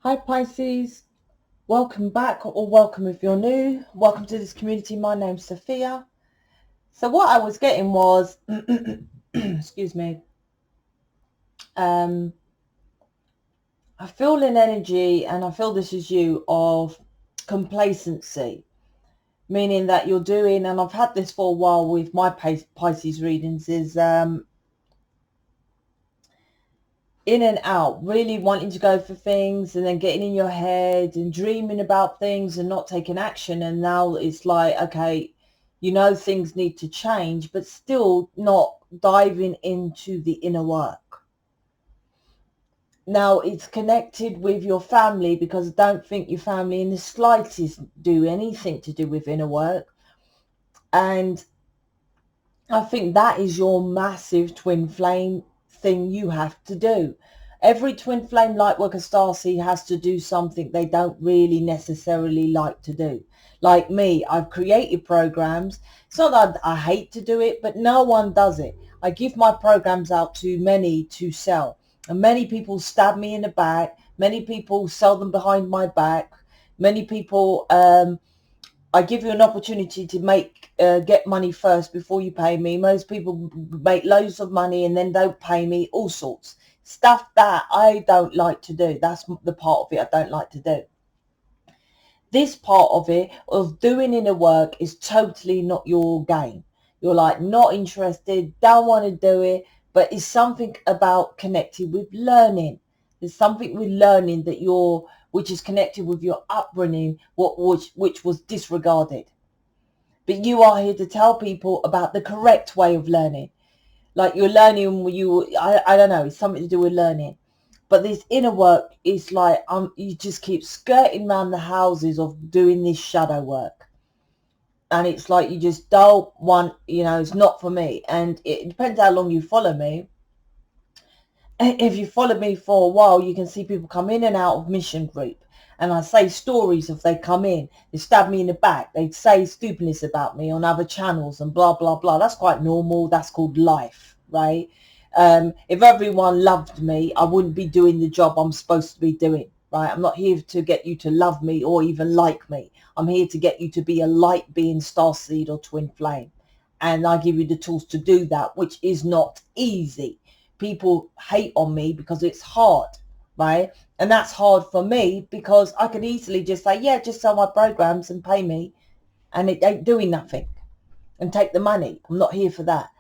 Hi Pisces, welcome back or welcome if you're new. Welcome to this community. My name's Sophia. So what I was getting was, excuse me, I feel an energy, and I feel this is you, of complacency, meaning that you're doing, and I've had this for a while with my Pisces readings, is in and out, really wanting to go for things and then getting in your head and dreaming about things and not taking action. And now it's like, okay, you know, things need to change, but still not diving into the inner work. Now it's connected with your family, because I don't think your family in the slightest do anything to do with inner work. And I think that is your massive twin flame thing you have to do. Every twin flame Lightworker Starseed has to do something they don't really necessarily like to do. Like me, I've created programs. It's not that I hate to do it, but no one does it. I give my programs out to many to sell. And many people stab me in the back. Many people sell them behind my back. Many people, I give you an opportunity to get money first before you pay me. Most people make loads of money and then don't pay me, all sorts. Stuff that I don't like to do. That's the part of it I don't like to do. This part of it, of doing inner work, is totally not your game. You're like not interested, don't want to do it, but it's something about connecting with learning. There's something with learning that which is connected with your upbringing, which was disregarded. But you are here to tell people about the correct way of learning. Like you're learning, I don't know, it's something to do with learning. But this inner work is like, you just keep skirting around the houses of doing this shadow work. And it's like you just don't want, it's not for me. And it depends how long you follow me. If you follow me for a while, you can see people come in and out of mission group. And I say stories of they come in, they stab me in the back, they say stupidness about me on other channels and blah, blah, blah. That's quite normal. That's called life, right? If everyone loved me, I wouldn't be doing the job I'm supposed to be doing, right? I'm not here to get you to love me or even like me. I'm here to get you to be a light being, starseed or twin flame. And I give you the tools to do that, which is not easy. People hate on me because it's hard, right? And that's hard for me because I could easily just say, yeah, just sell my programs and pay me, and it ain't doing nothing, and take the money. I'm not here for that.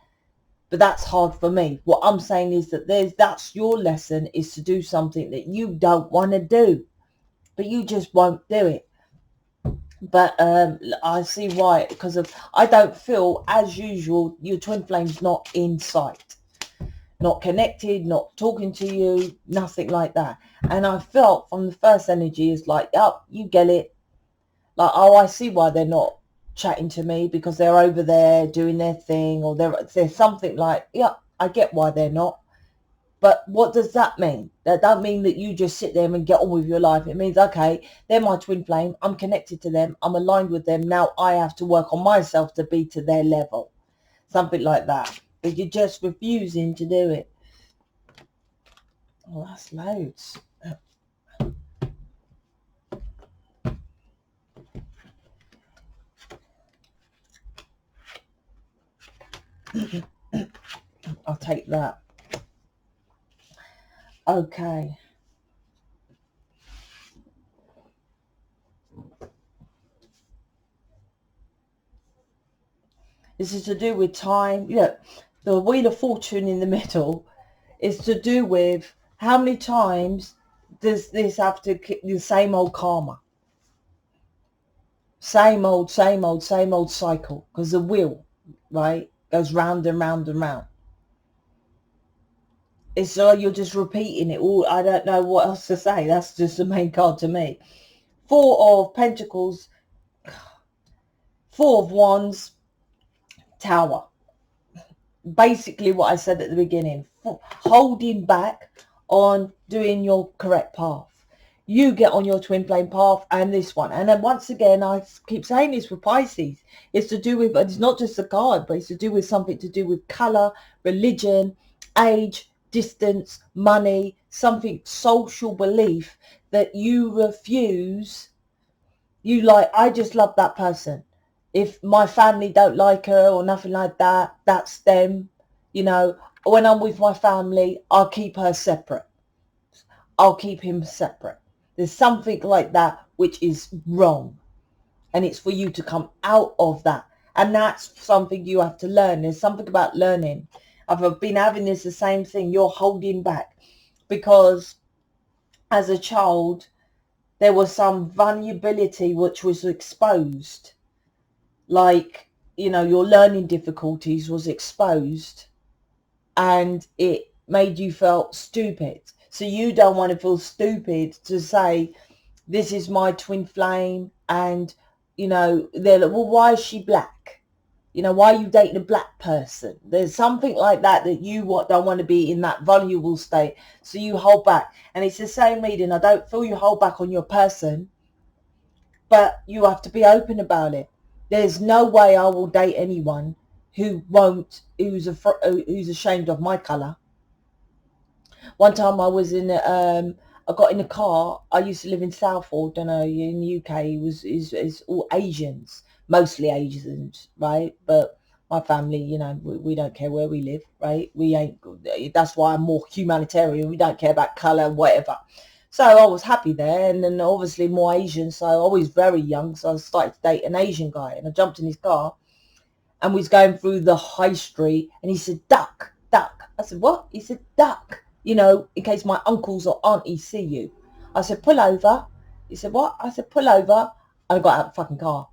But that's hard for me. What I'm saying is that that's your lesson, is to do something that you don't want to do, but you just won't do it. But I see why, because I don't feel, as usual, your twin flame's not in sight, not connected, not talking to you, nothing like that. And I felt from the first energy is like, oh, you get it. Like, oh, I see why they're not chatting to me, because they're over there doing their thing, or there's something like, yeah, I get why they're not. But what does that mean? That don't mean that you just sit there and get on with your life. It means, okay, they're my twin flame. I'm connected to them. I'm aligned with them. Now I have to work on myself to be to their level. Something like that. But you're just refusing to do it. Oh, that's loads. I'll take that. Okay. This is to do with time. The Wheel of Fortune in the middle is to do with how many times does this have to keep the same old karma. Same old cycle. Because the wheel, right, goes round and round and round. It's like you're just repeating it all. I don't know what else to say. That's just the main card to me. Four of Pentacles, Four of Wands, Tower. Basically what I said at the beginning. Holding back on doing your correct path. You get on your twin flame path and this one. And then once again, I keep saying this with Pisces. It's to do with, it's not just a card, but it's to do with something to do with colour, religion, age, distance, money, something social belief that you refuse. You like, I just love that person. If my family don't like her or nothing like that, that's them. You know, when I'm with my family, I'll keep her separate. I'll keep him separate. There's something like that which is wrong. And it's for you to come out of that. And that's something you have to learn. There's something about learning. I've been having this the same thing. You're holding back because as a child, there was some vulnerability which was exposed. Like, you know, your learning difficulties was exposed and it made you feel stupid. So you don't want to feel stupid to say, this is my twin flame, and, you know, they're like, well, why is she black? You know, why are you dating a black person? There's something like that you don't want to be in that vulnerable state. So you hold back. And it's the same reading. I don't feel you hold back on your person, but you have to be open about it. There's no way I will date anyone who's ashamed of my colour. One time I was I got in a car. I used to live in Southall, don't know, in the UK. It's all Asians, mostly Asians, right? But my family, you know, we don't care where we live, right? We ain't. That's why I'm more humanitarian. We don't care about colour, whatever. So I was happy there, and then obviously more Asian. So I was very young, so I started to date an Asian guy, and I jumped in his car, and we was going through the high street, and he said, "Duck, duck." I said, "What?" He said, "Duck, you know, in case my uncles or aunties see you." I said, "Pull over." He said, "What?" I said, "Pull over." I got out of the fucking car,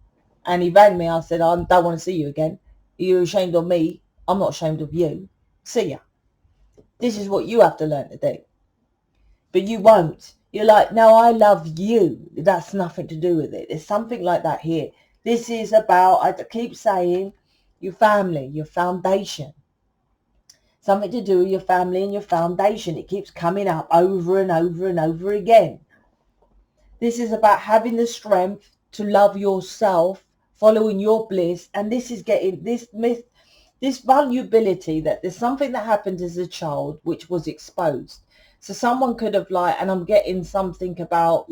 and he rang me. I said, "I don't want to see you again. You're ashamed of me. I'm not ashamed of you. See ya." This is what you have to learn to do. But you won't. You're like, "No, I love you." That's nothing to do with it. There's something like that here. This is about, I keep saying, your family, your foundation. Something to do with your family and your foundation. It keeps coming up over and over and over again. This is about having the strength to love yourself, following your bliss. And this is getting this vulnerability, that there's something that happened as a child which was exposed. So someone could have and I'm getting something about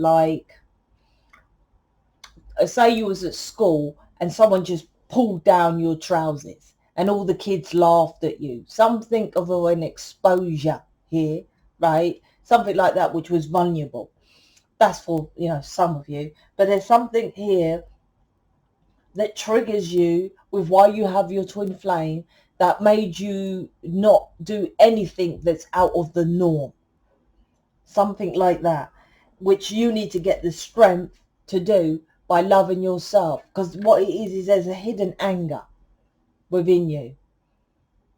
say you was at school and someone just pulled down your trousers and all the kids laughed at you. Something of an exposure here, right? Something like that, which was vulnerable. That's for, you know, some of you. But there's something here that triggers you with why you have your twin flame, that made you not do anything that's out of the norm. Something like that, which you need to get the strength to do by loving yourself. Because what it is there's a hidden anger within you,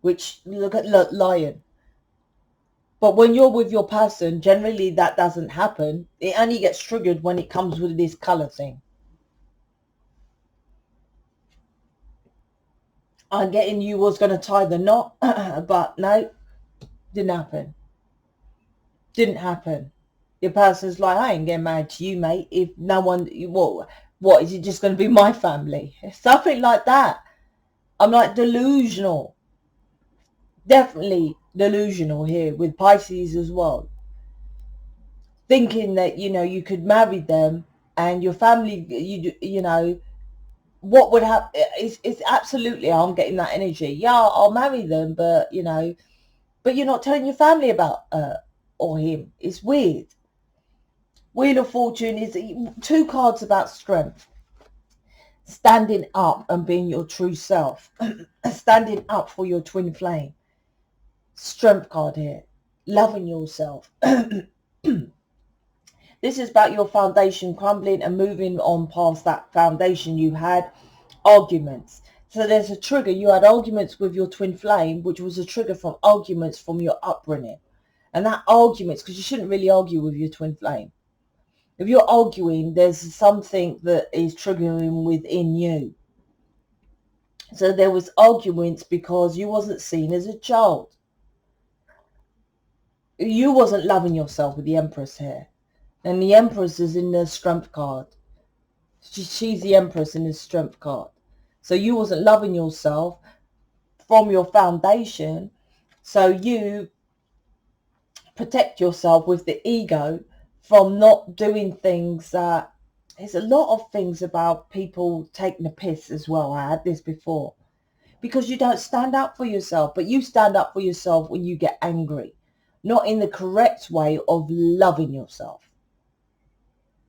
which, look at lion. But when you're with your person, generally that doesn't happen. It only gets triggered when it comes with this color thing. I'm getting you was going to tie the knot, but no, didn't happen. Didn't happen. Your person's like, "I ain't getting married to you, mate. If no one, what is it just going to be my family?" Something like that. I'm like delusional. Definitely delusional here with Pisces as well. Thinking that, you know, you could marry them and your family, you know, what would happen? It's absolutely, I'm getting that energy. Yeah, I'll marry them, but, you know, but you're not telling your family about or him. It's weird. Wheel of Fortune is 2 cards about strength. Standing up and being your true self. Standing up for your twin flame. Strength card here. Loving yourself. This is about your foundation crumbling and moving on past that foundation. You had arguments. So there's a trigger. You had arguments with your twin flame, which was a trigger from arguments from your upbringing. And that arguments, because you shouldn't really argue with your twin flame. If you're arguing, there's something that is triggering within you. So there was arguments because you wasn't seen as a child. You wasn't loving yourself with the Empress here. And the Empress is in the Strength card. She's the Empress in the Strength card. So you wasn't loving yourself from your foundation. So you protect yourself with the ego from not doing things that... There's a lot of things about people taking the piss as well. I had this before. Because you don't stand up for yourself. But you stand up for yourself when you get angry. Not in the correct way of loving yourself.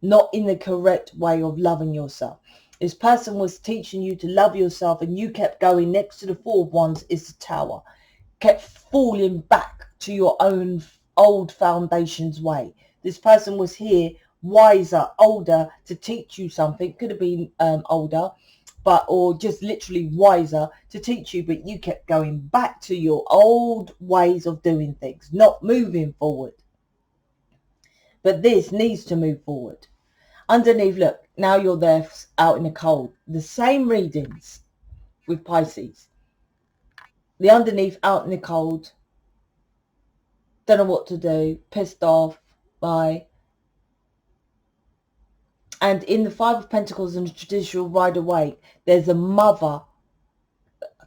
Not in the correct way of loving yourself. This person was teaching you to love yourself and you kept going. Next to the four of wands is the tower. Kept falling back to your own old foundations way. This person was here, wiser, older, to teach you something. Could have been older, but or just literally wiser to teach you, but you kept going back to your old ways of doing things, not moving forward. But this needs to move forward. Underneath, look, now you're there out in the cold. The same readings with Pisces. The underneath, out in the cold, don't know what to do, pissed off by... And in the Five of Pentacles and the traditional Rider-Waite, there's a mother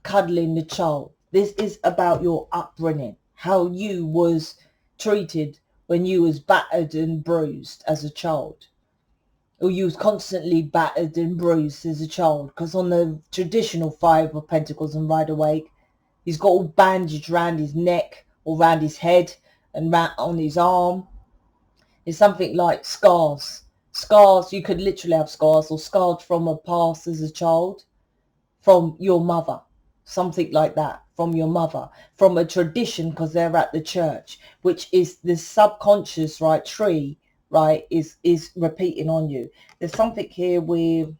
cuddling the child. This is about your upbringing, how you was treated when you was battered and bruised as a child. Or you was constantly battered and bruised as a child. Because on the traditional Five of Pentacles and Rider-Waite, he's got all bandaged around his neck or around his head and on his arm. It's something like scars. Scars, you could literally have scars or scarred from a past as a child, from your mother. Something like that, from your mother. From a tradition, because they're at the church, which is the subconscious, right, tree, right, is repeating on you. There's something here with...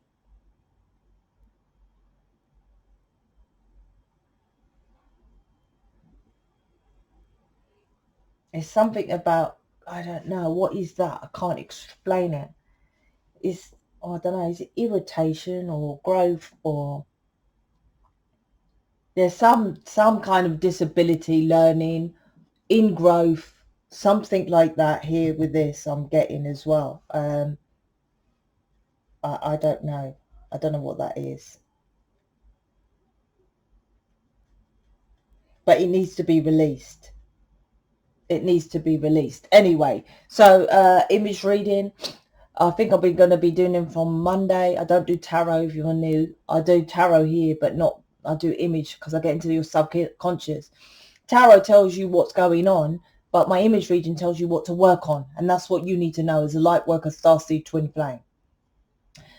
It's something about... I don't know. What is that? I can't explain it. It's... I don't know. Is it irritation or growth or... There's some kind of disability, learning, in growth, something like that here with this I'm getting as well. I don't know. I don't know what that is. But it needs to be released. It needs to be released. Anyway, so image reading. I think I'm going to be doing them from Monday. I don't do tarot if you're new. I do tarot here, but not... I do image because I get into your subconscious. Tarot tells you what's going on, but my image reading tells you what to work on. And that's what you need to know as a Lightworker, Starseed, Twin Flame.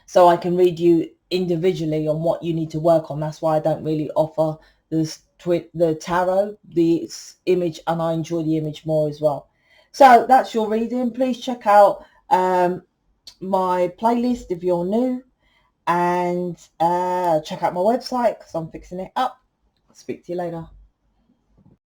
So I can read you individually on what you need to work on. That's why I don't really offer the tarot, the image, and I enjoy the image more as well. So that's your reading. Please check out my playlist if you're new, and check out my website because I'm fixing it up. I'll speak to you later.